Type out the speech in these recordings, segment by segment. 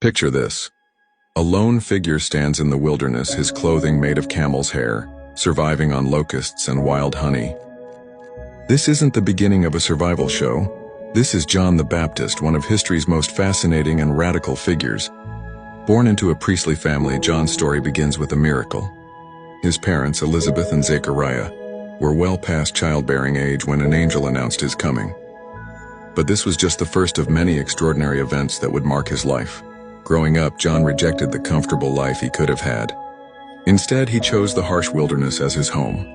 Picture this. A lone figure stands in the wilderness, his clothing made of camel's hair, surviving on locusts and wild honey. This isn't the beginning of a survival show. This is John the Baptist, one of history's most fascinating and radical figures. Born into a priestly family, John's story begins with a miracle. His parents, Elizabeth and Zechariah, were well past childbearing age when an angel announced his coming. But this was just the first of many extraordinary events that would mark his life. Growing up, John rejected the comfortable life he could have had. Instead, he chose the harsh wilderness as his home.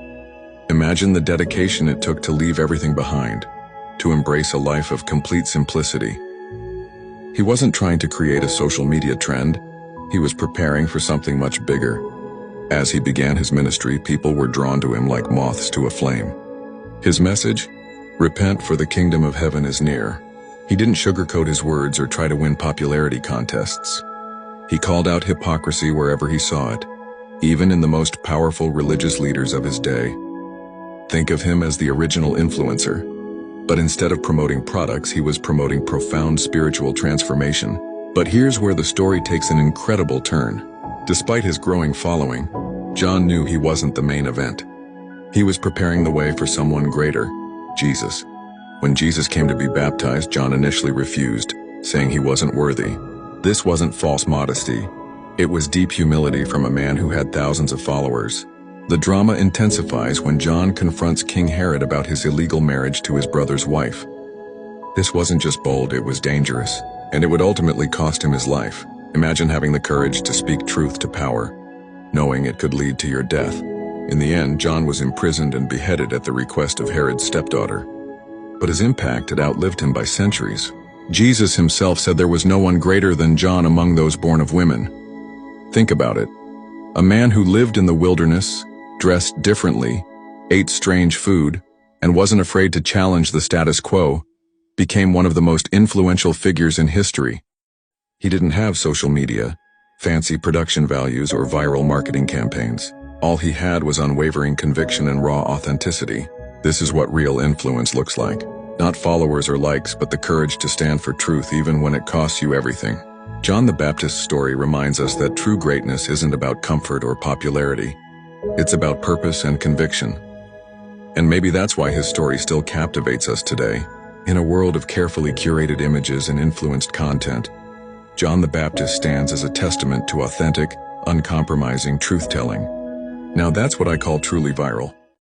Imagine the dedication it took to leave everything behind, to embrace a life of complete simplicity. He wasn't trying to create a social media trend. He was preparing for something much bigger. As he began his ministry, people were drawn to him like moths to a flame. His message? Repent, for the kingdom of heaven is near. He didn't sugarcoat his words or try to win popularity contests. He called out hypocrisy wherever he saw it, even in the most powerful religious leaders of his day. Think of him as the original influencer. But instead of promoting products, he was promoting profound spiritual transformation. But here's where the story takes an incredible turn. Despite his growing following, John knew he wasn't the main event. He was preparing the way for someone greater, Jesus. When Jesus came to be baptized, John initially refused, saying he wasn't worthy. This wasn't false modesty. It was deep humility from a man who had thousands of followers. The drama intensifies when John confronts King Herod about his illegal marriage to his brother's wife. This wasn't just bold, it was dangerous, and it would ultimately cost him his life. Imagine having the courage to speak truth to power, knowing it could lead to your death. In the end, John was imprisoned and beheaded at the request of Herod's stepdaughter. But his impact had outlived him by centuries. Jesus himself said there was no one greater than John among those born of women. Think about it. A man who lived in the wilderness, dressed differently, ate strange food, and wasn't afraid to challenge the status quo, became one of the most influential figures in history. He didn't have social media, fancy production values, or viral marketing campaigns. All he had was unwavering conviction and raw authenticity. This is what real influence looks like. Not followers or likes, but the courage to stand for truth even when it costs you everything. John the Baptist's story reminds us that true greatness isn't about comfort or popularity. It's about purpose and conviction. And maybe that's why his story still captivates us today. In a world of carefully curated images and influenced content, John the Baptist stands as a testament to authentic, uncompromising truth-telling. Now that's what I call truly viral.